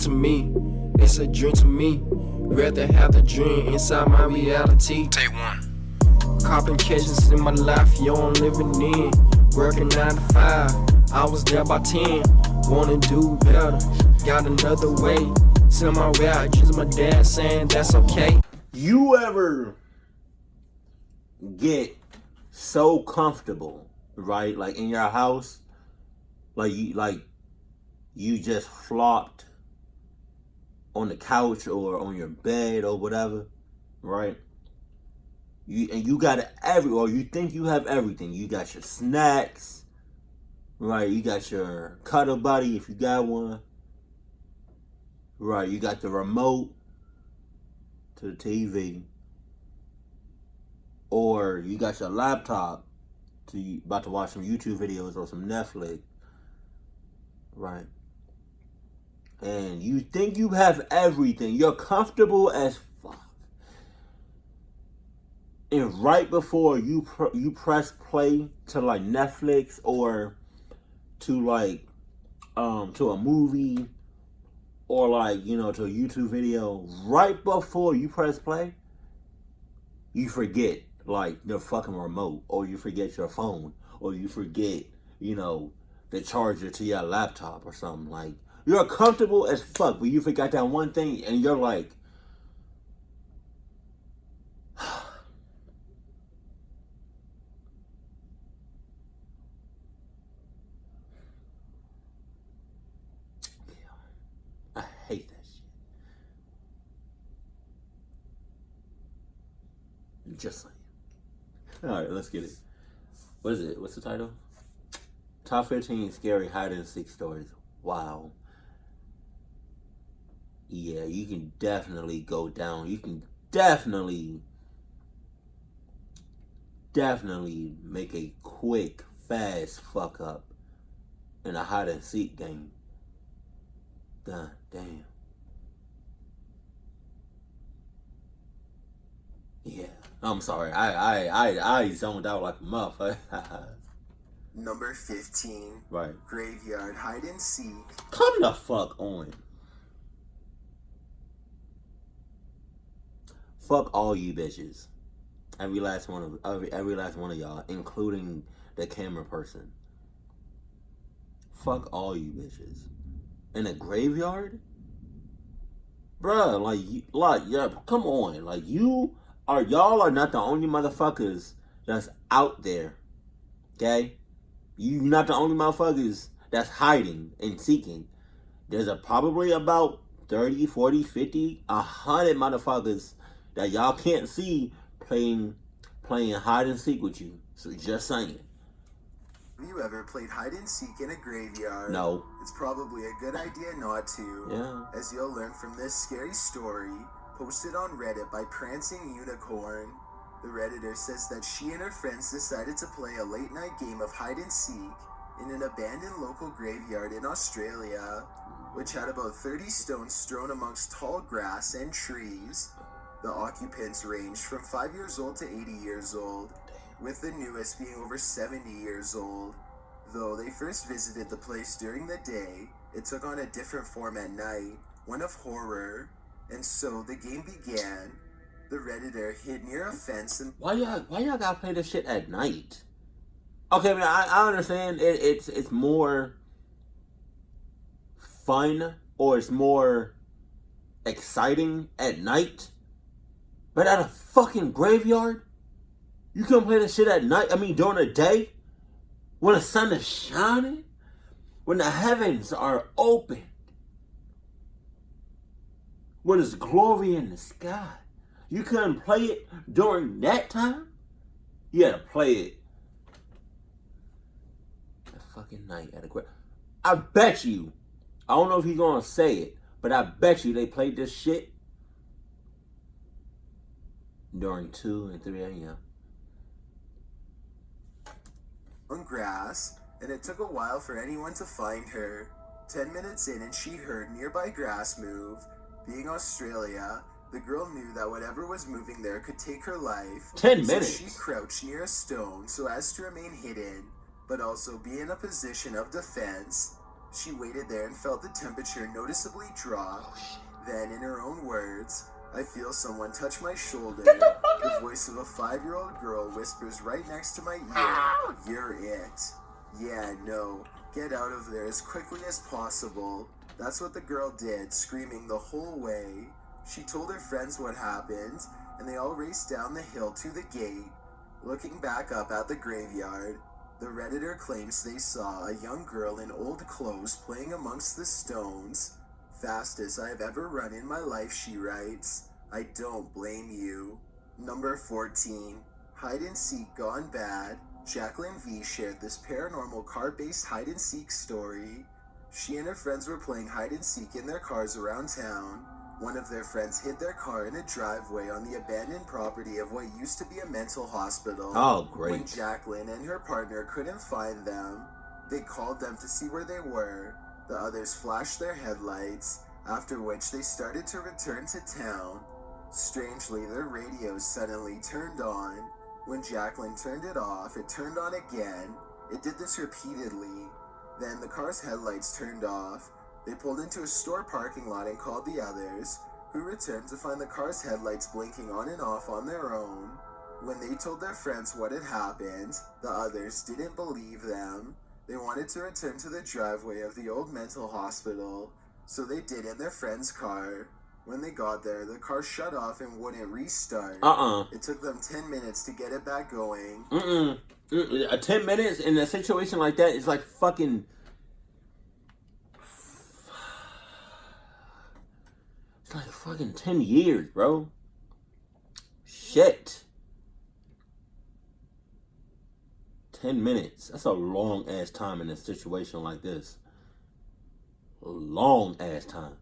to me. It's a dream to me. Rather have the dream inside my reality. Take one. Complications in my life, yo, I'm living in. Working 9 to 5, I was there by 10. Wanna do better, got another way. Send my way out, just my dad saying that's okay. You ever get so comfortable, right? Like in your house, like you just flopped on the couch or on your bed or whatever, right? You got or you think you have everything. You got your snacks, right? You got your cuddle buddy if you got one, right? You got the remote to the TV, or you got your laptop about to watch some YouTube videos or some Netflix, right? And you think you have everything. You're comfortable as fuck. And right before you press play to like Netflix or to like to a movie or like, you know, to a YouTube video, right before you press play, you forget like the fucking remote, or you forget your phone, or you forget, you know, the charger to your laptop or something. Like, you're comfortable as fuck, but you forgot that one thing, and you're like, I hate that shit. Just like, all right, let's get it. What is it? What's the title? Top 15 scary hide and seek stories. Wow. Yeah, you can definitely go down. You can definitely make a quick, fast fuck up in a hide and seek game. God damn. Yeah, I'm sorry. I zoned out like a motherfucker. Number 15. Right. Graveyard hide and seek. Come the fuck on. Fuck all you bitches. Every last one of y'all, including the camera person. Fuck all you bitches. In a graveyard? Bruh, yeah, come on. Like, y'all are not the only motherfuckers that's out there. Okay? You're not the only motherfuckers that's hiding and seeking. There's probably about 30, 40, 50, 100 motherfuckers that y'all can't see playing hide and seek with you. So just saying. Have you ever played hide and seek in a graveyard? No. It's probably a good idea not to. Yeah. As you'll learn from this scary story, posted on Reddit by Prancing Unicorn. The Redditor says that she and her friends decided to play a late night game of hide and seek in an abandoned local graveyard in Australia, which had about 30 stones strewn amongst tall grass and trees. The occupants ranged from 5 years old to 80 years old, with the newest being over 70 years old. Though they first visited the place during the day, it took on a different form at night, one of horror, and so the game began. The Redditor hid near a fence and... Why y'all gotta play this shit at night? Okay, I understand it's more fun or it's more exciting at night, but at a fucking graveyard? You can play this shit at night? I mean, during the day? When the sun is shining? When the heavens are open? When there's glory in the sky? You couldn't play it during that time? You had to play it at fucking night at a graveyard. I bet you, I don't know if he's gonna say it, but I bet you they played this shit during 2 and 3 a.m. on grass, and it took a while for anyone to find her. 10 minutes in and she heard nearby grass move. Being Australia, the girl knew that whatever was moving there could take her life. 10 minutes? So she crouched near a stone so as to remain hidden, but also be in a position of defense. She waited there and felt the temperature noticeably drop. Then, in her own words, I feel someone touch my shoulder. The voice of a 5-year-old girl whispers right next to my ear, "You're it." Yeah, no. Get out of there as quickly as possible. That's what the girl did, screaming the whole way. She told her friends what happened, and they all raced down the hill to the gate. Looking back up at the graveyard, the Redditor claims they saw a young girl in old clothes playing amongst the stones. "Fastest I have ever run in my life," she writes. "I don't blame you." Number 14. Hide and Seek Gone Bad. Jacqueline V shared this paranormal car-based hide-and-seek story. She and her friends were playing hide-and-seek in their cars around town. One of their friends hid their car in a driveway on the abandoned property of what used to be a mental hospital. Oh, great. When Jacqueline and her partner couldn't find them, they called them to see where they were. The others flashed their headlights, after which they started to return to town. Strangely, their radios suddenly turned on. When Jacqueline turned it off, it turned on again. It did this repeatedly. Then the car's headlights turned off. They pulled into a store parking lot and called the others, who returned to find the car's headlights blinking on and off on their own. When they told their friends what had happened, the others didn't believe them. They wanted to return to the driveway of the old mental hospital, so they did in their friend's car. When they got there, the car shut off and wouldn't restart. It took them 10 minutes to get it back going. 10 minutes in a situation like that is like fucking... It's like fucking 10 years, bro. Shit. 10 minutes. That's a long ass time in a situation like this. A long ass time.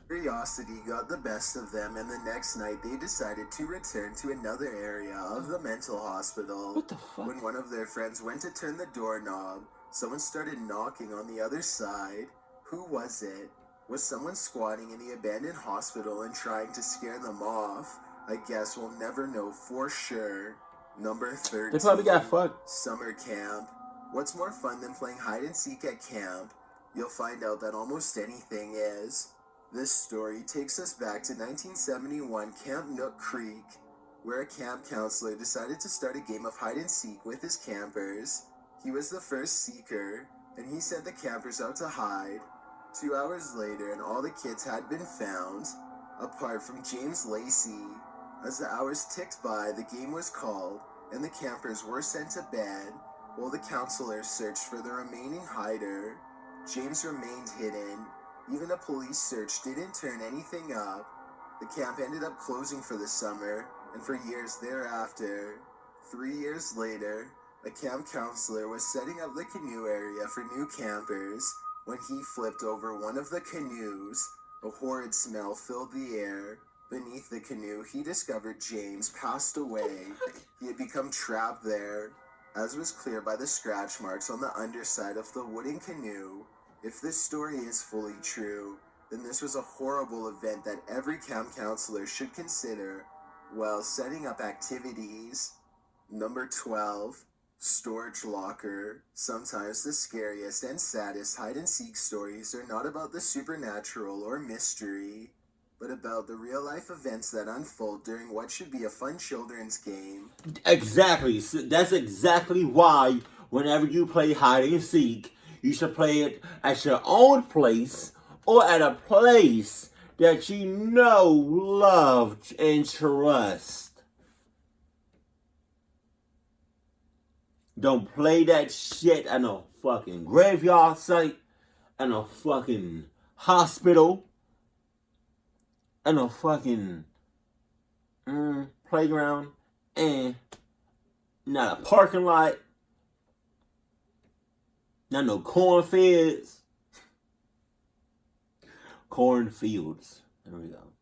Curiosity got the best of them, and the next night they decided to return to another area of the mental hospital. What the fuck? When one of their friends went to turn the doorknob, someone started knocking on the other side. Who was it? Was someone squatting in the abandoned hospital and trying to scare them off? I guess we'll never know for sure. Number 13. They probably got fucked. Summer camp. What's more fun than playing hide and seek at camp? You'll find out that almost anything is. This story takes us back to 1971 Camp Nook Creek, where a camp counselor decided to start a game of hide and seek with his campers. He was the first seeker, and he sent the campers out to hide. 2 hours later, and all the kids had been found, apart from James Lacey. As the hours ticked by, the game was called, and the campers were sent to bed, while the counselor searched for the remaining hider. James remained hidden. Even a police search didn't turn anything up. The camp ended up closing for the summer, and for years thereafter. 3 years later, a camp counselor was setting up the canoe area for new campers when he flipped over one of the canoes. A horrid smell filled the air. Beneath the canoe, he discovered James passed away. He had become trapped there, as was clear by the scratch marks on the underside of the wooden canoe. If this story is fully true, then this was a horrible event that every camp counselor should consider while setting up activities. Number 12. Storage locker. Sometimes the scariest and saddest hide-and-seek stories are not about the supernatural or mystery, but about the real-life events that unfold during what should be a fun children's game. Exactly. That's exactly why whenever you play hide-and-seek, you should play it at your own place or at a place that you know, love, and trust. Don't play that shit at a fucking graveyard site, at a fucking hospital, at a fucking playground, and not a parking lot. Not no cornfields. Cornfields. There we go.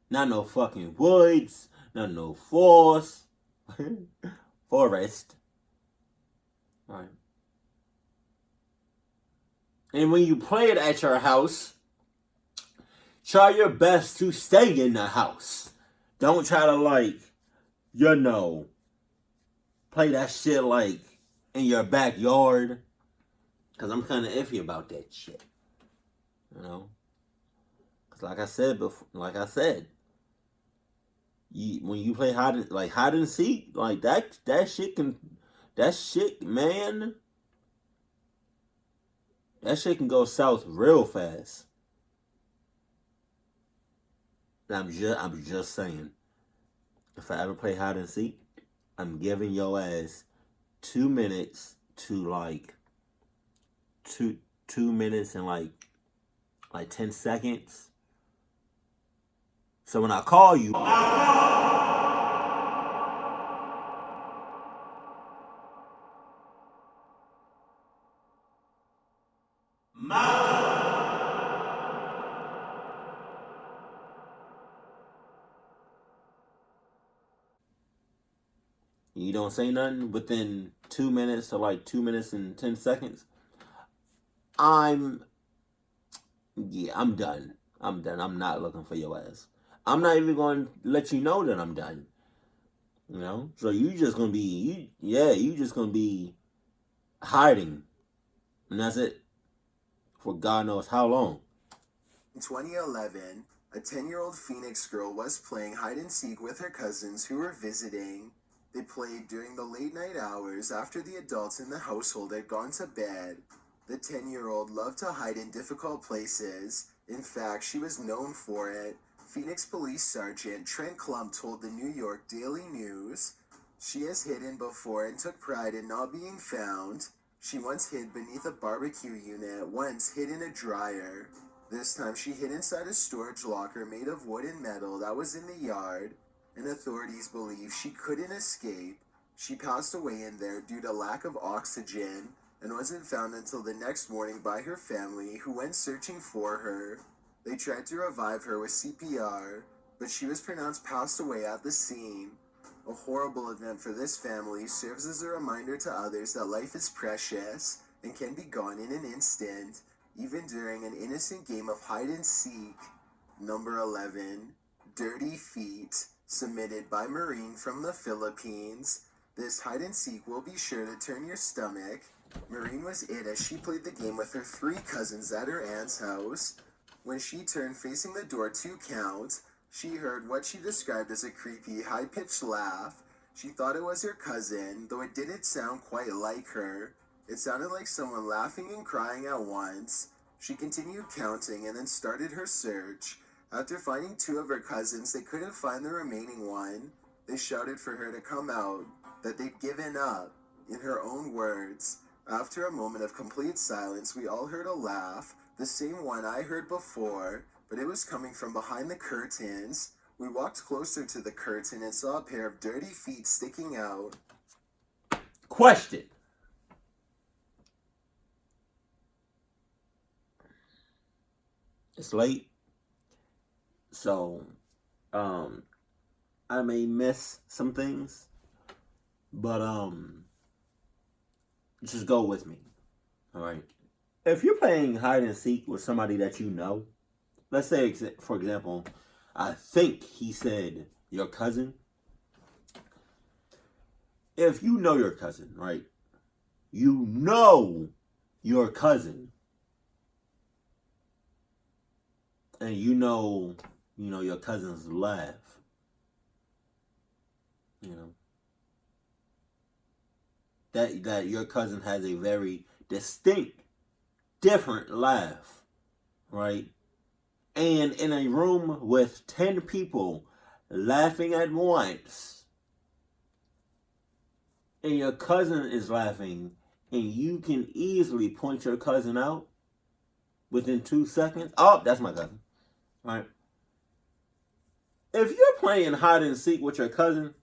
Not no fucking woods. Not no forest. Forest. Alright. And when you play it at your house, try your best to stay in the house. Don't try to play that shit like in your backyard. Cause I'm kind of iffy about that shit. You know? Cause like I said before, when you play hide and seek, like that shit, man, that shit can go south real fast. I'm just saying. If I ever play hide and seek, I'm giving your ass 2 minutes to like 2 minutes and like 10 seconds. So when I call you, you don't say nothing within 2 minutes to like 2 minutes and 10 seconds, I'm done. I'm not looking for your ass. I'm not even going to let you know that I'm done. You know? So you just going to be, you just going to be hiding. And that's it. For God knows how long. In 2011, a 10-year-old Phoenix girl was playing hide and seek with her cousins who were visiting. They played during the late night hours after the adults in the household had gone to bed. The 10-year-old loved to hide in difficult places. In fact, she was known for it. Phoenix Police Sergeant Trent Klump told the New York Daily News, "She has hidden before and took pride in not being found. She once hid beneath a barbecue unit, once hid in a dryer. This time she hid inside a storage locker made of wood and metal that was in the yard, and authorities believe she couldn't escape. She passed away in there due to lack of oxygen and wasn't found until the next morning by her family, who went searching for her. They tried to revive her with CPR, but she was pronounced passed away at the scene. A horrible event for this family serves as a reminder to others that life is precious and can be gone in an instant, even during an innocent game of hide and seek." Number 11, Dirty Feet, submitted by Marine from the Philippines. This hide and seek will be sure to turn your stomach. Marine was it as she played the game with her 3 cousins at her aunt's house. When she turned facing the door to count, she heard what she described as a creepy, high-pitched laugh. She thought it was her cousin, though it didn't sound quite like her. It sounded like someone laughing and crying at once. She continued counting and then started her search. After finding 2 of her cousins, they couldn't find the remaining one. They shouted for her to come out, that they'd given up. In her own words, "After a moment of complete silence, we all heard a laugh, the same one I heard before, but it was coming from behind the curtains. We walked closer to the curtain and saw a pair of dirty feet sticking out." Question. It's late. So, I may miss some things, but, just go with me. All right. If you're playing hide and seek with somebody that you know, let's say, for example, I think he said your cousin. If you know your cousin, right? You know your cousin. And you know your cousin's laugh. You know. That your cousin has a very distinct, different laugh, right? And in a room with 10 people laughing at once, and your cousin is laughing, and you can easily point your cousin out within 2 seconds. Oh, that's my cousin, right? If you're playing hide and seek with your cousin,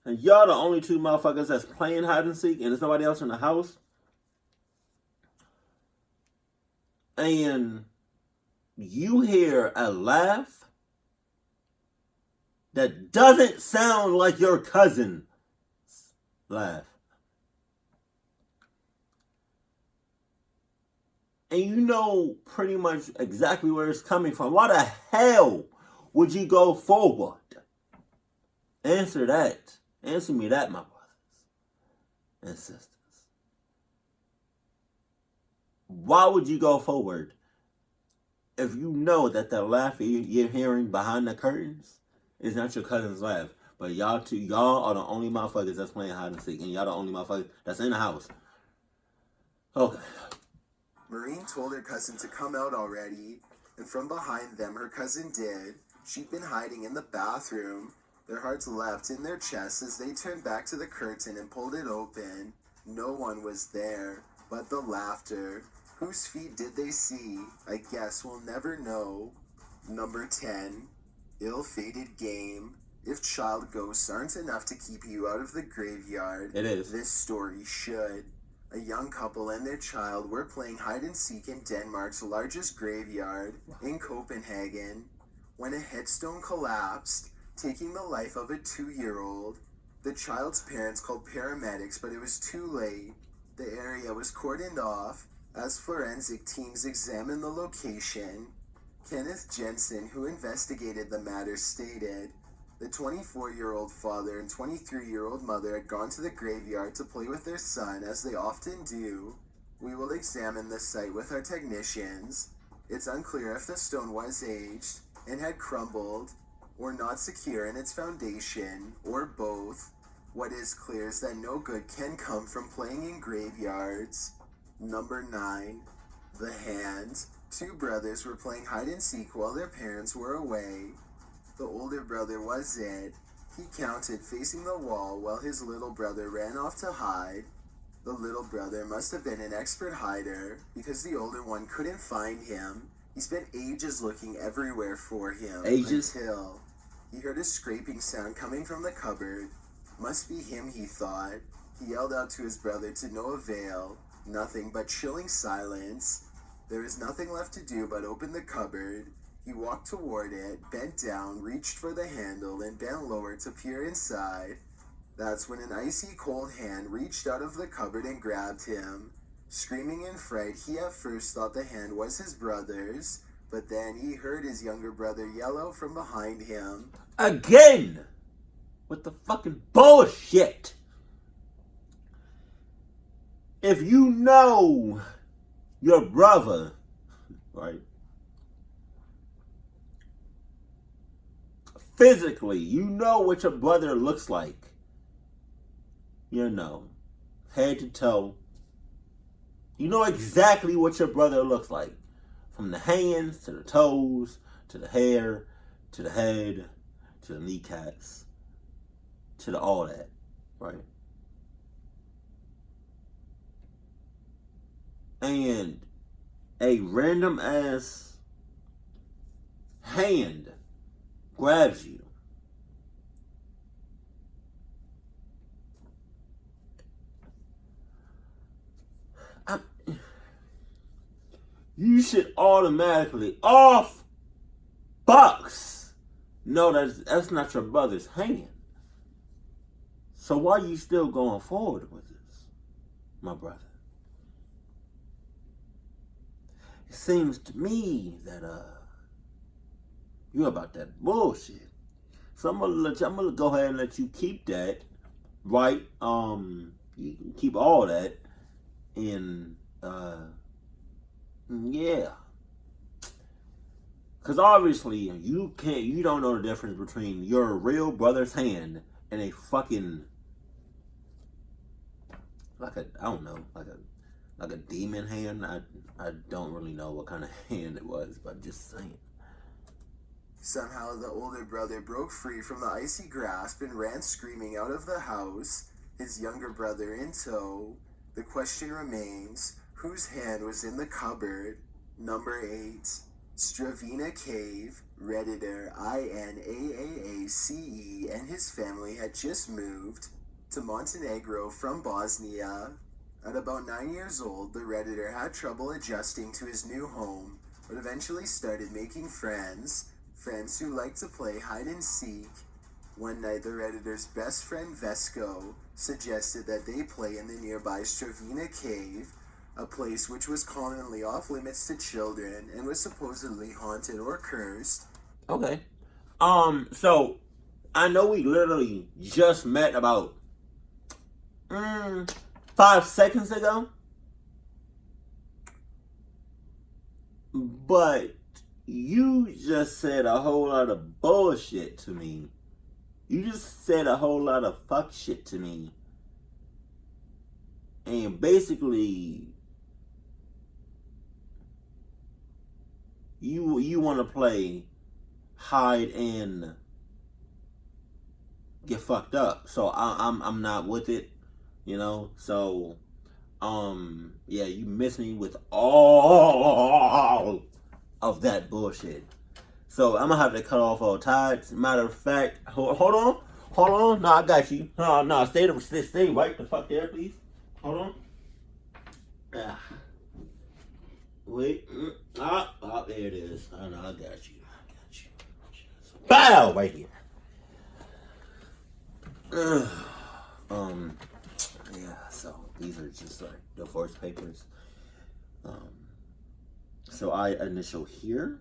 and y'all the only 2 motherfuckers that's playing hide and seek, and there's nobody else in the house, and you hear a laugh that doesn't sound like your cousin's laugh, and you know pretty much exactly where it's coming from, why the hell would you go forward? Answer that. Answer me that, my brothers and sisters. Why would you go forward if you know that the laugh you're hearing behind the curtains is not your cousin's laugh? But y'all are the only motherfuckers that's playing hide and seek, and y'all the only motherfuckers that's in the house. Okay. Maureen told her cousin to come out already, and from behind them her cousin did. She'd been hiding in the bathroom. Their hearts leapt in their chests as they turned back to the curtain and pulled it open. No one was there, but the laughter. Whose feet did they see? I guess we'll never know. Number 10. Ill-fated game. If child ghosts aren't enough to keep you out of the graveyard, It is. this story should. A young couple and their child were playing hide-and-seek in Denmark's largest graveyard, in Copenhagen, when a headstone collapsed, taking the life of a 2-year-old. The child's parents called paramedics, but it was too late. The area was cordoned off as forensic teams examined the location. Kenneth Jensen, who investigated the matter, stated, the 24-year-old father and 23-year-old mother had gone to the graveyard to play with their son, as they often do. We will examine the site with our technicians. It's unclear if the stone was aged and had crumbled, or not secure in its foundation, or both. What is clear is that no good can come from playing in graveyards. Number 9. The Hand. 2 brothers were playing hide-and-seek while their parents were away. The older brother was it. He counted facing the wall while his little brother ran off to hide. The little brother must have been an expert hider because the older one couldn't find him. He spent ages looking everywhere for him. Ages? Until he heard a scraping sound coming from the cupboard. Must be him, he thought. He yelled out to his brother to no avail. Nothing but chilling silence. There was nothing left to do but open the cupboard. He walked toward it, bent down, reached for the handle, and bent lower to peer inside. That's when an icy cold hand reached out of the cupboard and grabbed him. Screaming in fright, he at first thought the hand was his brother's, but then he heard his younger brother yell out from behind him. Again! With the fucking bullshit! If you know your brother, right? Physically, you know what your brother looks like. You know, head to toe. You know exactly what your brother looks like. From the hands, to the toes, to the hair, to the head, to the kneecaps, to the all that, right? And a random ass hand grabs you. You should automatically off box know that that's not your brother's hand. So why are you still going forward with this, my brother? It seems to me that you about that bullshit. So I'm gonna go ahead and let you keep that, right? You can keep all that, and yeah. Cause obviously you don't know the difference between your real brother's hand and a fucking like a demon hand. I don't really know what kind of hand it was, but just saying. Somehow the older brother broke free from the icy grasp and ran screaming out of the house, his younger brother in tow. The question remains, whose hand was in the cupboard? Number 8. Stravina Cave, Redditor INAAACE and his family had just moved to Montenegro from Bosnia. At about 9 years old, the Redditor had trouble adjusting to his new home, but eventually started making friends who liked to play hide and seek. One night, the Redditor's best friend Vesco suggested that they play in the nearby Stravina Cave, a place which was commonly off limits to children and was supposedly haunted or cursed. Okay. So I know we literally just met about 5 seconds ago, but you just said a whole lot of bullshit to me. You just said a whole lot of fuck shit to me. And basically, you want to play hide and get fucked up. So I'm not with it, you know. So yeah, you miss me with all of that bullshit. So I'm gonna have to cut off all ties. Matter of fact, hold on. No, I got you. No, stay right the fuck there, please. Hold on. Wait. There it is. I know, I got you. Bow! Right here. Yeah, so these are just like divorce papers. So I initial here.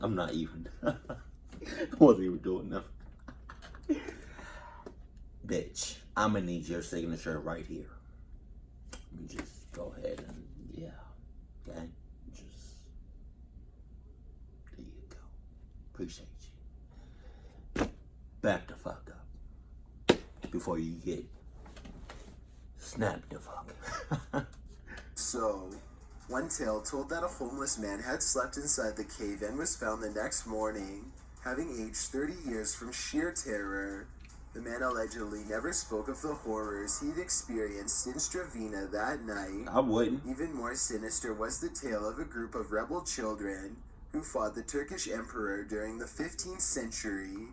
I'm not even. I wasn't even doing nothing. Bitch, I'm gonna need your signature right here. Let me just go ahead and, yeah. Okay? Just, there you go. Appreciate you. Back the fuck up. Before you get snapped the fuck. So, one tale told that a homeless man had slept inside the cave and was found the next morning, having aged 30 years from sheer terror. The man allegedly never spoke of the horrors he'd experienced in Stravina that night. I wouldn't. Even more sinister was the tale of a group of rebel children who fought the Turkish emperor during the 15th century.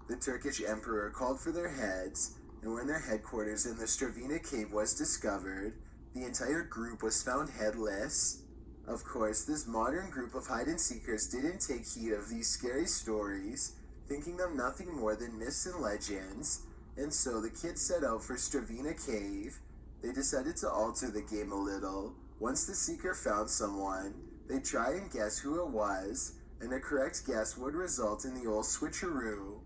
The Turkish emperor called for their heads, and when their headquarters in the Stravina cave was discovered, the entire group was found headless. Of course, this modern group of hide-and-seekers didn't take heed of these scary stories, thinking them nothing more than myths and legends, and so the kids set out for Stravina Cave. They decided to alter the game a little. Once the seeker found someone, they'd try and guess who it was, and a correct guess would result in the old switcheroo.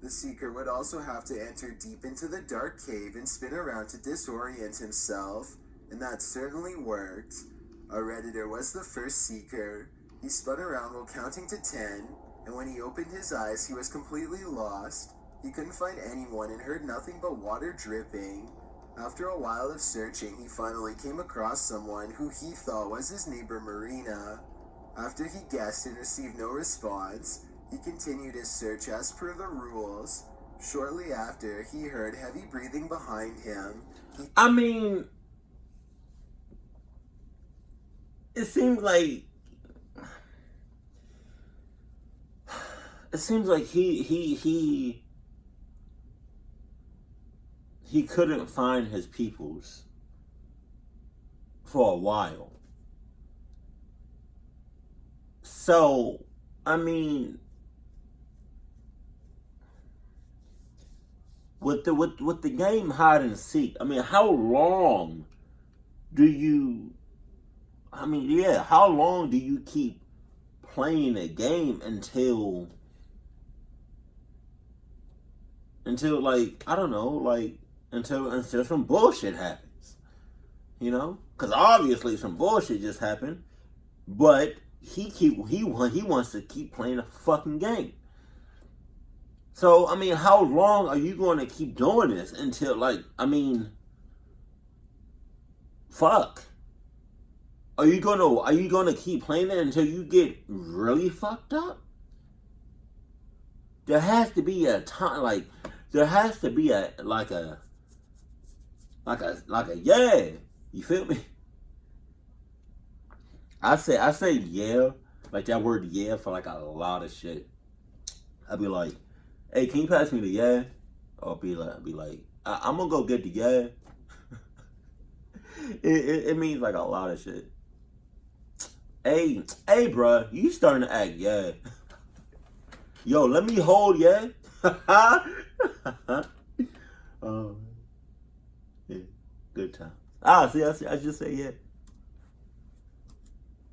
The seeker would also have to enter deep into the dark cave and spin around to disorient himself, and that certainly worked. Our Redditor was the first seeker. He spun around while counting to 10, and when he opened his eyes, he was completely lost. He couldn't find anyone and heard nothing but water dripping. After a while of searching, he finally came across someone who he thought was his neighbor Marina. After he guessed and received no response, he continued his search as per the rules. Shortly after, he heard heavy breathing behind him. I mean, it seems like he couldn't find his peoples for a while. So, I mean, with the game hide and seek, I mean, how long do you keep playing a game until like, I don't know, like until some bullshit happens, you know? Because obviously some bullshit just happened, but he wants to keep playing a fucking game. So I mean, how long are you going to keep doing this until, like, I mean, fuck? Are you gonna keep playing it until you get really fucked up? There has to be a time, like, there has to be a yeah. You feel me? I say yeah, like that word yeah for like a lot of shit. I'd be like, hey, can you pass me the yeah? Or be like, I'm gonna go get the yeah. it means like a lot of shit. Hey, bruh, you starting to act yeah. Yo, let me hold, yeah. Oh, yeah, good time. See, I just say yeah.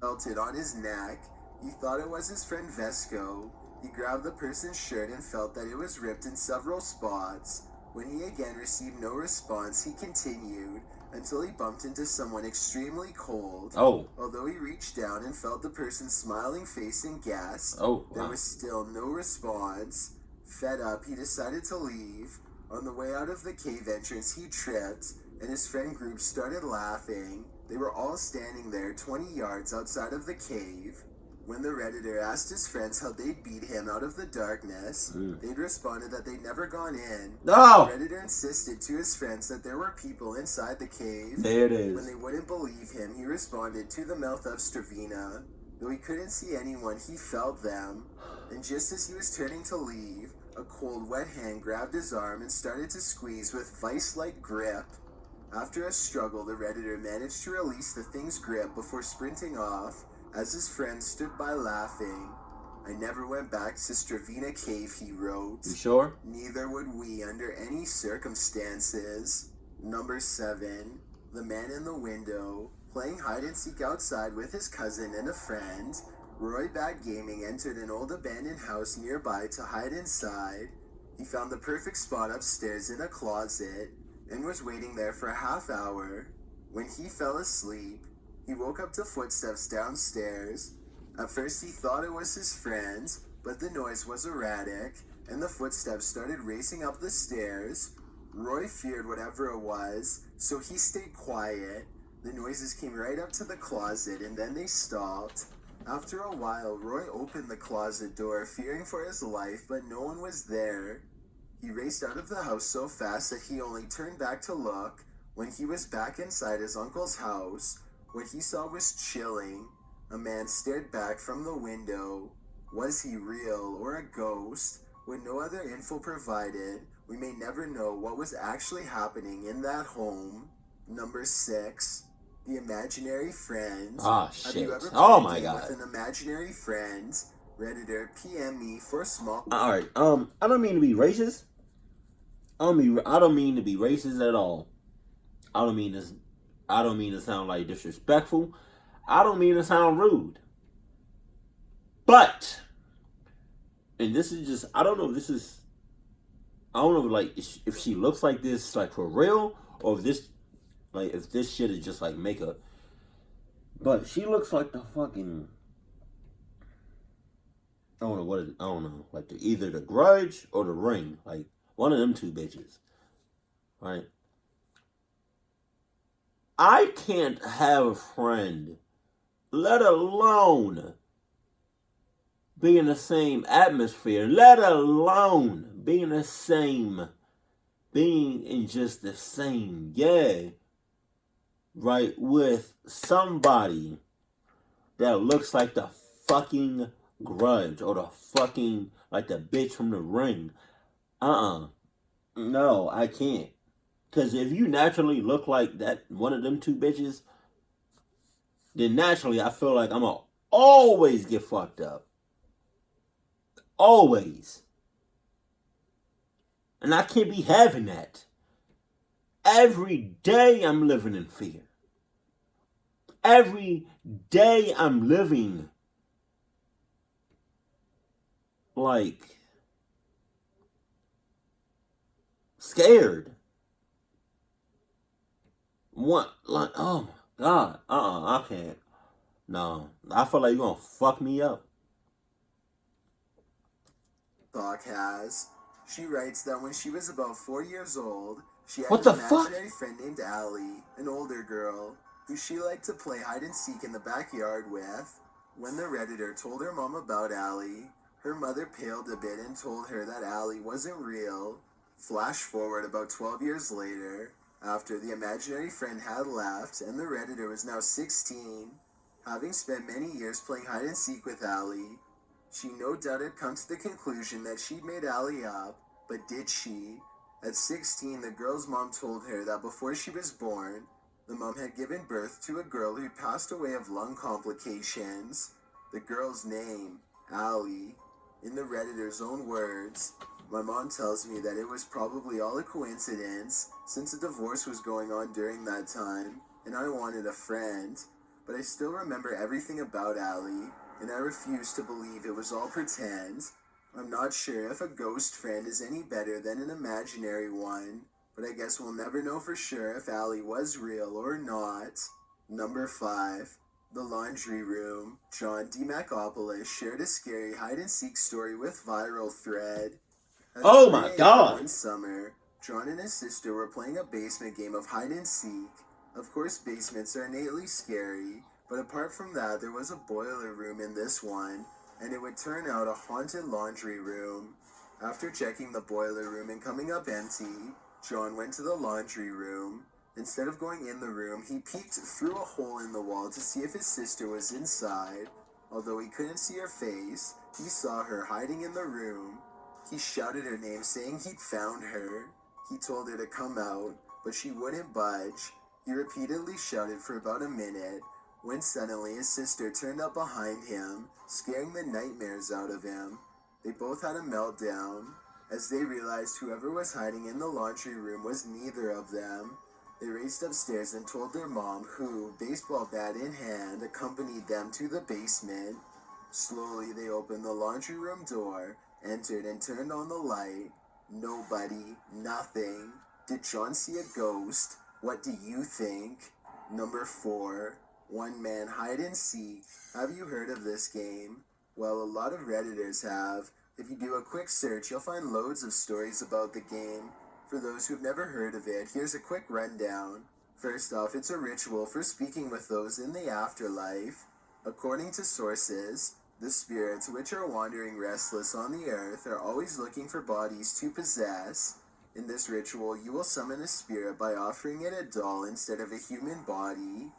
Felt it on his neck. He thought it was his friend Vesco. He grabbed the person's shirt and felt that it was ripped in several spots. When he again received no response, he continued until he bumped into someone extremely cold. Oh, Although he reached down and felt the person's smiling face and gasped, oh, there wow. was still no response. Fed up, he decided to leave. On the way out of the cave entrance, he tripped, and his friend group started laughing. They were all standing there 20 yards outside of the cave. When the Redditor asked his friends how they'd beat him out of the darkness, they'd responded that they'd never gone in. No! The Redditor insisted to his friends that there were people inside the cave. There it is. When they wouldn't believe him, he responded to the mouth of Stravina. Though he couldn't see anyone, he felt them. And just as he was turning to leave, a cold, wet hand grabbed his arm and started to squeeze with vice-like grip. After a struggle, the Redditor managed to release the thing's grip before sprinting off, as his friends stood by laughing. I never went back to Stravina Cave, he wrote. You sure? Neither would we under any circumstances. Number 7. The man in the window. Playing hide-and-seek outside with his cousin and a friend, Roy Bad Gaming entered an old abandoned house nearby to hide inside. He found the perfect spot upstairs in a closet and was waiting there for a half hour. When he fell asleep, he woke up to footsteps downstairs. At first he thought it was his friends, but the noise was erratic, and the footsteps started racing up the stairs. Roy feared whatever it was, so he stayed quiet. The noises came right up to the closet, and then they stopped. After a while, Roy opened the closet door, fearing for his life, but no one was there. He raced out of the house so fast that he only turned back to look. When he was back inside his uncle's house, what he saw was chilling. A man stared back from the window. Was he real or a ghost? With no other info provided, we may never know what was actually happening in that home. Number 6. The imaginary friend. Ah, Have shit. you ever Oh, played a my game God. with an imaginary friend? Redditor, PM me for small. All right. I don't mean to be racist. I don't mean to be racist at all. I don't mean to sound like disrespectful. I don't mean to sound rude. But, and this is just, I don't know like if she looks like this like for real, or if this shit is just like makeup. But she looks like the fucking, I don't know what I don't know, like either the Grudge or the Ring, like one of them two bitches, right? I can't have a friend, let alone be in the same atmosphere, let alone be in just the same, right, with somebody that looks like the fucking Grudge or the fucking, like the bitch from the Ring. No, I can't. Because if you naturally look like that, one of them two bitches, then naturally I feel like I'm going to always get fucked up. Always. And I can't be having that. Every day I'm living in fear. Every day I'm living like scared. What? Like, oh my God. I can't. No. I feel like you're going to fuck me up. Doc has. She writes that when she was about 4 years old, she had What an the fuck? imaginary friend named Allie, an older girl, who she liked to play hide-and-seek in the backyard with. When the Redditor told her mom about Allie, her mother paled a bit and told her that Allie wasn't real. Flash forward about 12 years later, after the imaginary friend had left and the Redditor was now 16, having spent many years playing hide-and-seek with Allie, she no doubt had come to the conclusion that she'd made Allie up, but did she? At 16, the girl's mom told her that before she was born, the mom had given birth to a girl who passed away of lung complications. The girl's name, Allie. In the Redditor's own words, my mom tells me that it was probably all a coincidence since a divorce was going on during that time and I wanted a friend, but I still remember everything about Allie and I refuse to believe it was all pretend. I'm not sure if a ghost friend is any better than an imaginary one, but I guess we'll never know for sure if Allie was real or not. Number 5. The Laundry Room. John DeMacopoulos shared a scary hide-and-seek story with viral thread. At Oh 3 my a.m. God. One summer, John and his sister were playing a basement game of hide-and-seek. Of course, basements are innately scary, but apart from that, there was a boiler room in this one, and it would turn out a haunted laundry room. After checking the boiler room and coming up empty, John went to the laundry room. Instead of going in the room, he peeked through a hole in the wall to see if his sister was inside. Although he couldn't see her face, he saw her hiding in the room. He shouted her name, saying he'd found her. He told her to come out, but she wouldn't budge. He repeatedly shouted for about a minute, when suddenly his sister turned up behind him, scaring the nightmares out of him. They both had a meltdown, as they realized whoever was hiding in the laundry room was neither of them. They raced upstairs and told their mom, who, baseball bat in hand, accompanied them to the basement. Slowly, they opened the laundry room door, entered and turned on the light. Nobody, nothing. Did John see a ghost? What do you think? Number 4. One Man Hide and Seek. Have you heard of this game? Well, a lot of Redditors have. If you do a quick search, you'll find loads of stories about the game. For those who've never heard of it, here's a quick rundown. First off, it's a ritual for speaking with those in the afterlife. According to sources, the spirits which are wandering restless on the earth are always looking for bodies to possess. In this ritual, you will summon a spirit by offering it a doll instead of a human body.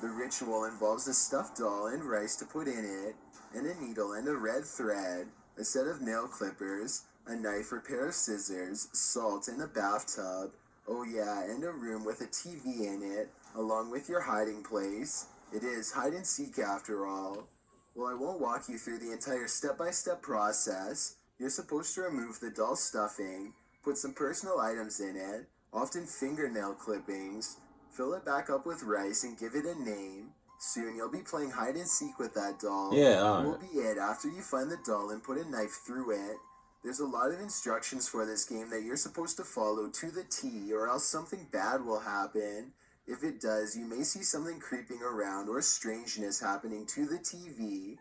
The ritual involves a stuffed doll and rice to put in it, and a needle and a red thread, a set of nail clippers, a knife or pair of scissors, salt, and a bathtub. Oh yeah, and a room with a TV in it, along with your hiding place. It is hide and seek after all. Well, I won't walk you through the entire step-by-step process. You're supposed to remove the doll stuffing, put some personal items in it, often fingernail clippings, fill it back up with rice and give it a name. Soon you'll be playing hide and seek with that doll. Yeah, alright. Will be it after you find the doll and put a knife through it. There's a lot of instructions for this game that you're supposed to follow to the T, or else something bad will happen. If it does, you may see something creeping around or strangeness happening to the TV.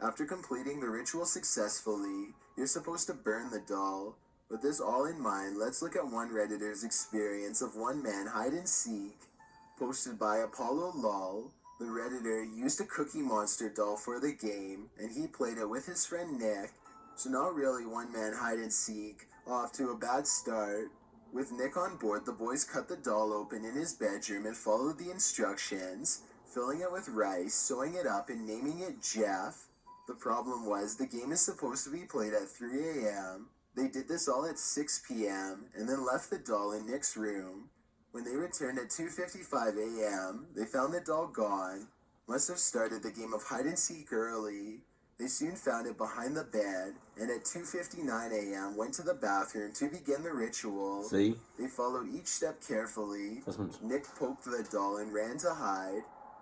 After completing the ritual successfully, you're supposed to burn the doll. With this all in mind, let's look at one Redditor's experience of One Man Hide and Seek. Posted by Apollo Lol, the Redditor used a Cookie Monster doll for the game, and he played it with his friend Nick. So not really One Man Hide and Seek, off to a bad start. With Nick on board, the boys cut the doll open in his bedroom and followed the instructions, filling it with rice, sewing it up, and naming it Jeff. The problem was, the game is supposed to be played at 3 a.m. They did this all at 6 p.m., and then left the doll in Nick's room. When they returned at 2:55 a.m., they found the doll gone. Must have started the game of hide and seek early. They soon found it behind the bed, and at 2:59 a.m. went to the bathroom to begin the ritual. See? They followed each step carefully. Nick poked the doll and ran to hide.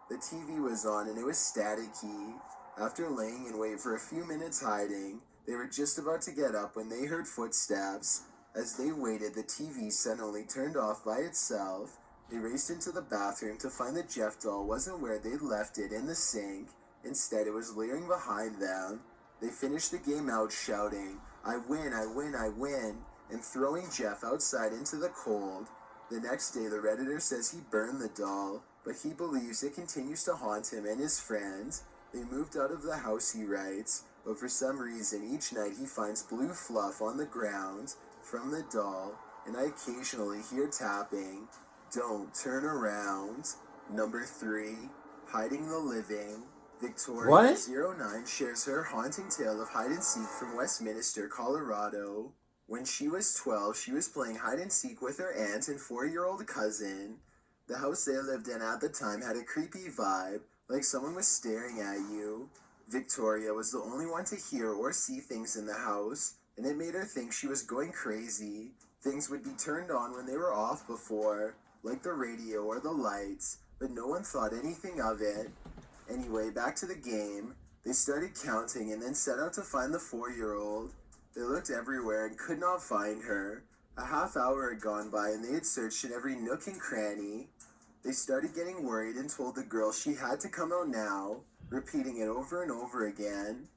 The TV was on and it was staticky. After laying in wait for a few minutes hiding, they were just about to get up when they heard footsteps. As they waited, the TV suddenly turned off by itself. They raced into the bathroom to find the Jeff doll wasn't where they'd left it in the sink. Instead, it was leering behind them. They finished the game out shouting, "I win, I win, I win," and throwing Jeff outside into the cold. The next day, the Redditor says he burned the doll, but he believes it continues to haunt him and his friends. They moved out of the house, he writes, but for some reason, each night he finds blue fluff on the ground from the doll, and I occasionally hear tapping. Don't turn around. Number 3, Hiding the Living. Victoria09 shares her haunting tale of hide and seek from Westminster, Colorado. When she was 12, she was playing hide and seek with her aunt and 4-year-old cousin. The house they lived in at the time had a creepy vibe, like someone was staring at you. Victoria was the only one to hear or see things in the house, and it made her think she was going crazy. Things would be turned on when they were off before, like the radio or the lights, but no one thought anything of it. Anyway, back to the game. They started counting and then set out to find the 4-year-old. They looked everywhere and could not find her. A half hour had gone by and they had searched in every nook and cranny. They started getting worried and told the girl she had to come out now, repeating it over and over again.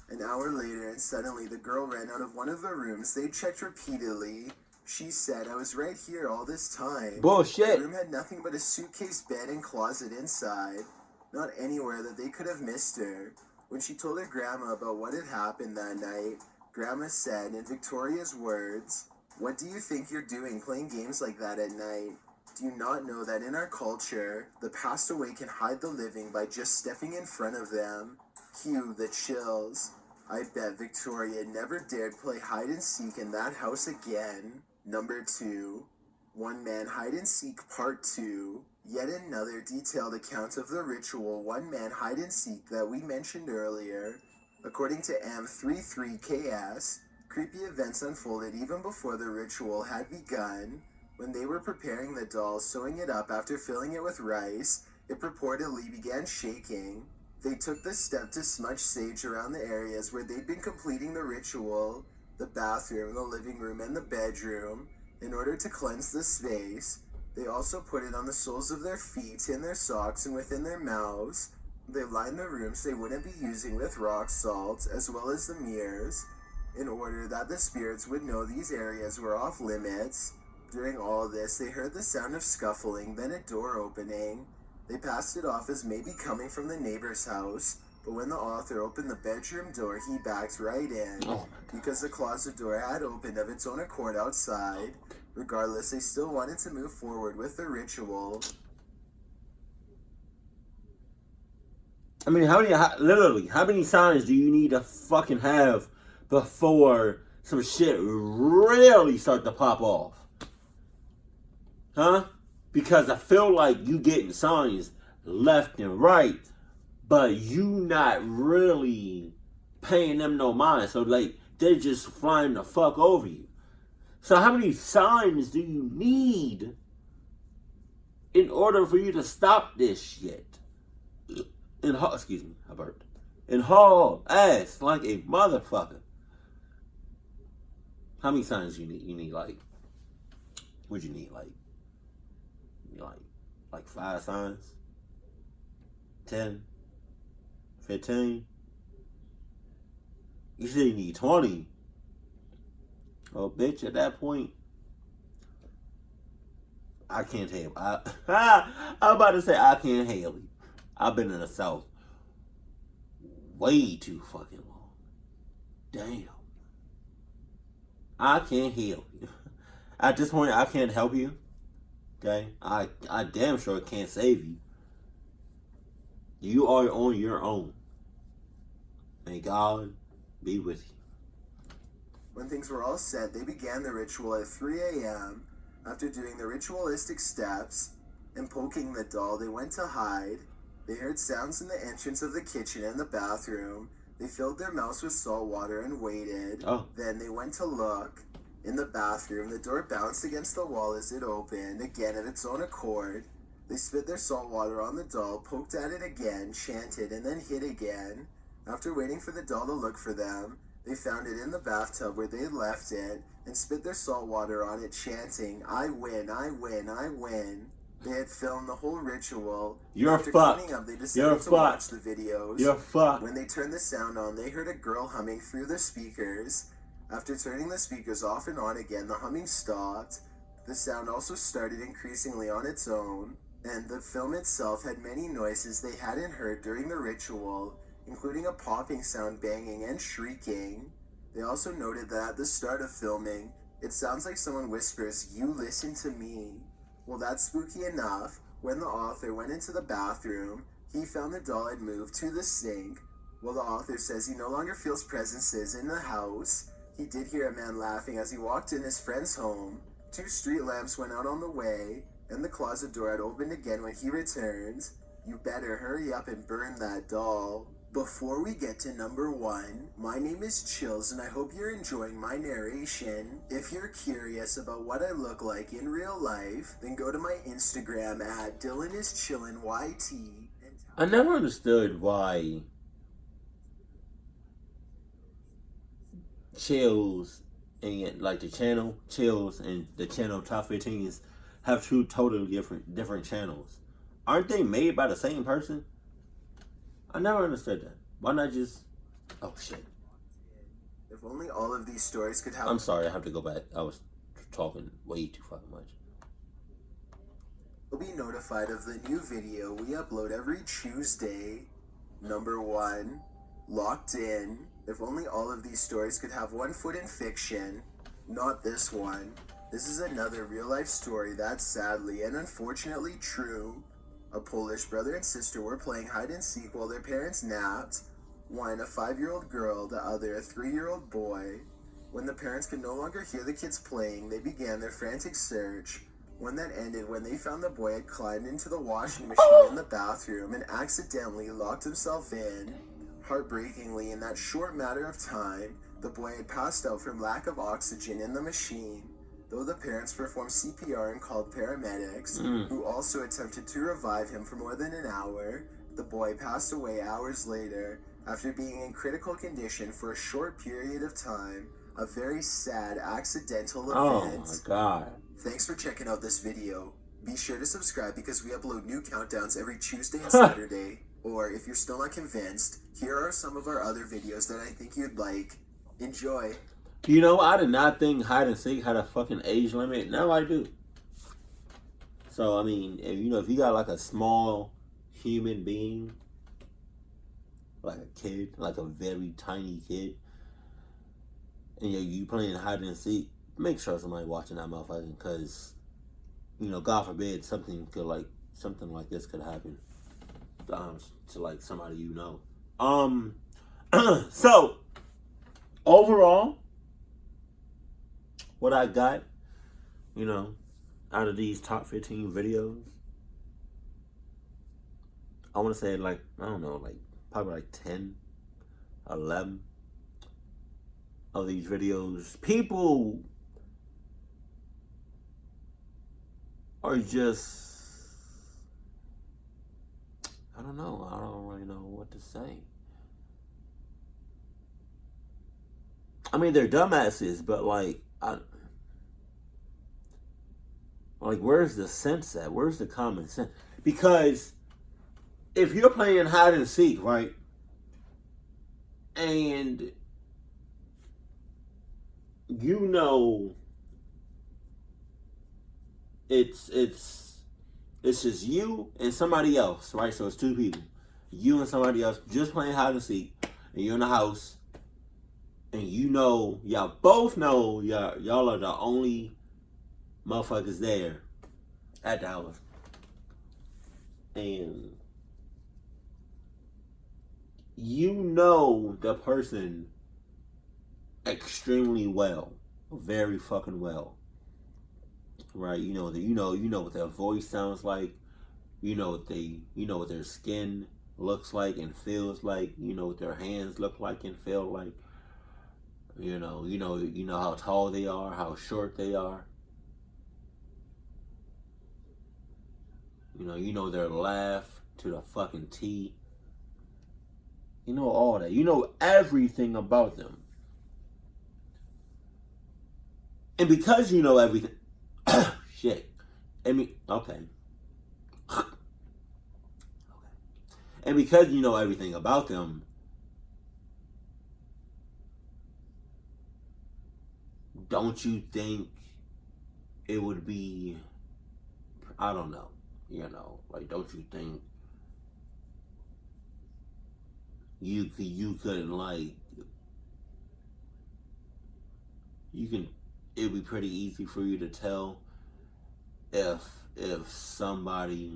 An hour later, and suddenly the girl ran out of one of the rooms they checked repeatedly. She said, "I was right here all this time." Bullshit. The room had nothing but a suitcase, bed, and closet inside. Not anywhere that they could have missed her. When she told her grandma about what had happened that night, Grandma said, in Victoria's words, "What do you think you're doing playing games like that at night? Do you not know that in our culture, the passed away can hide the living by just stepping in front of them?" Cue the chills. I bet Victoria never dared play hide and seek in that house again. Number 2. One Man Hide and Seek Part 2. Yet another detailed account of the ritual One Man Hide and Seek that we mentioned earlier. According to M33KS, creepy events unfolded even before the ritual had begun. When they were preparing the doll, sewing it up after filling it with rice, it purportedly began shaking. They took the step to smudge sage around the areas where they'd been completing the ritual, the bathroom, the living room, and the bedroom, in order to cleanse the space. They also put it on the soles of their feet, in their socks, and within their mouths. They lined the rooms they wouldn't be using with rock salt, as well as the mirrors, in order that the spirits would know these areas were off limits. During all of this, they heard the sound of scuffling, then a door opening. They passed it off as maybe coming from the neighbor's house, but when the author opened the bedroom door, he backed right in, because the closet door had opened of its own accord outside. Regardless, they still wanted to move forward with the ritual. I mean, how many signs do you need to fucking have before some shit really start to pop off? Huh? Because I feel like you getting signs left and right, but you not really paying them no mind. So like they're just flying the fuck over you. So how many signs do you need in order for you to stop this shit? Excuse me, I burped. And haul ass like a motherfucker. How many signs you need? You need like, what'd you need? Like 5 signs? 10? 15? You said you need 20. Oh, bitch, at that point, I can't help. I'm about to say I can't help you. I've been in the South way too fucking long. Damn. I can't help you. At this point, I can't help you. Okay? I damn sure can't save you. You are on your own. May God be with you. When things were all set, they began the ritual at 3 a.m. After doing the ritualistic steps and poking the doll, they went to hide. They heard sounds in the entrance of the kitchen and the bathroom. They filled their mouths with salt water and waited. Then they went to look. In the bathroom, the door bounced against the wall as it opened, again of its own accord. They spit their salt water on the doll, poked at it again, chanted, and then hid again. After waiting for the doll to look for them, they found it in the bathtub where they had left it, and spit their salt water on it, chanting, "I win, I win, I win." They had filmed the whole ritual. After fucked. Cleaning up, they decided to watch the videos. You're fucked. When they turned the sound on, they heard a girl humming through the speakers. After turning the speakers off and on again, the humming stopped. The sound also started increasingly on its own, and the film itself had many noises they hadn't heard during the ritual, including a popping sound, banging, and shrieking. They also noted that at the start of filming, it sounds like someone whispers, "You listen to me." Well, that's spooky enough. When the author went into the bathroom, he found the doll had moved to the sink. Well, the author says he no longer feels presences in the house. He did hear a man laughing as he walked in his friend's home. 2 street lamps went out on the way, and the closet door had opened again when he returned. You better hurry up and burn that doll. Before we get to number 1, my name is Chills and I hope you're enjoying my narration. If you're curious about what I look like in real life, then go to my Instagram at DylanIsChillinYT. I never understood why Chills and like the channel Chills and the channel Top 15s have two totally different channels. Aren't they made by the same person? I never understood that. Why not just... Oh, shit. If only all of these stories could have... I'm sorry, I have to go back. I was talking way too fucking much. You'll be notified of the new video we upload every Tuesday. Number 1, Locked In. If only all of these stories could have one foot in fiction. Not this one. This is another real-life story that's sadly and unfortunately true. A Polish brother and sister were playing hide-and-seek while their parents napped. One, a 5-year-old girl, the other, a 3-year-old boy. When the parents could no longer hear the kids playing, they began their frantic search. When that ended, when they found the boy had climbed into the washing machine in the bathroom and accidentally locked himself in. Heartbreakingly, in that short matter of time, the boy had passed out from lack of oxygen in the machine. Though the parents performed CPR and called paramedics, who also attempted to revive him for more than an hour, the boy passed away hours later after being in critical condition for a short period of time. A very sad accidental event. Oh my god. Thanks for checking out this video. Be sure to subscribe because we upload new countdowns every Tuesday and Saturday. Or if you're still not convinced, here are some of our other videos that I think you'd like. Enjoy. You know, I did not think hide and seek had a fucking age limit. Now I do. So, I mean, if you got like a small human being, like a kid, like a very tiny kid, and you playing hide and seek, make sure somebody watching that motherfucker, because, God forbid something like this could happen to like somebody you know. So overall, what I got, out of these top 15 videos, I want to say probably like 10, 11 of these videos. People are just, I don't know. I don't really know what to say. I mean, they're dumbasses, but where's the sense at? Where's the common sense? Because if you're playing hide and seek, right, and it's just you and somebody else, right? So it's two people, you and somebody else, just playing hide and seek, and you're in the house, and y'all both know y'all are the only motherfuckers there at the house, and the person extremely well, very fucking well, right? You know what their voice sounds like, what their skin looks like and feels like, what their hands look like and feel like, you know how tall they are, how short they are, you know their laugh to the fucking T. You know all that. You know everything about them. And because you know everything, shit. Okay. And because you know everything about them, don't you think it would be, I don't know, don't you think you could it'd be pretty easy for you to tell if somebody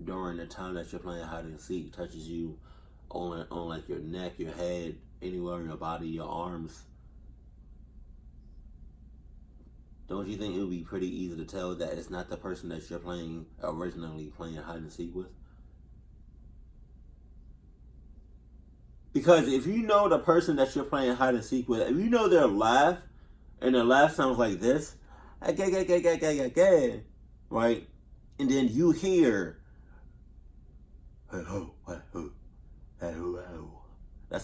during the time that you're playing hide and seek touches you on like your neck, your head, anywhere in your body, your arms. Don't you think it would be pretty easy to tell that it's not the person that you're originally playing hide and seek with? Because if you know the person that you're playing hide and seek with, if you know their laugh, and their laugh sounds like this, right? And then you hear, that's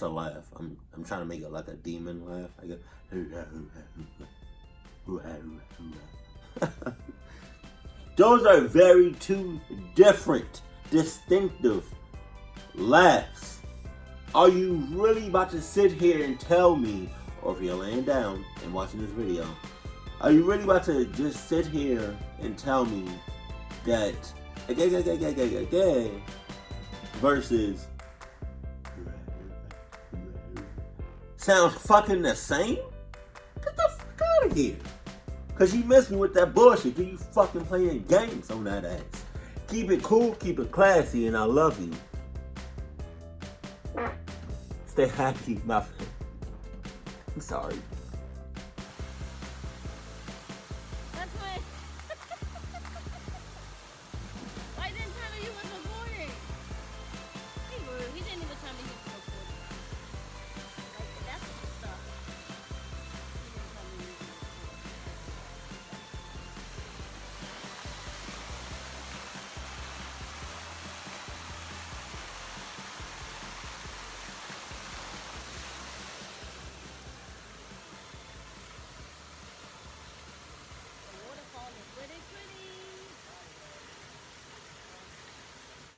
a laugh. I'm trying to make it like a demon laugh. I go, those are very two different, distinctive laughs. Are you really about to sit here and tell me, or if you're laying down and watching this video, are you really about to just sit here and tell me that versus sounds fucking the same? Get the fuck out of here. Cause you missed me with that bullshit. You fucking playing games on that ass. Keep it cool, keep it classy, and I love you. Stay happy, my friend. I'm sorry.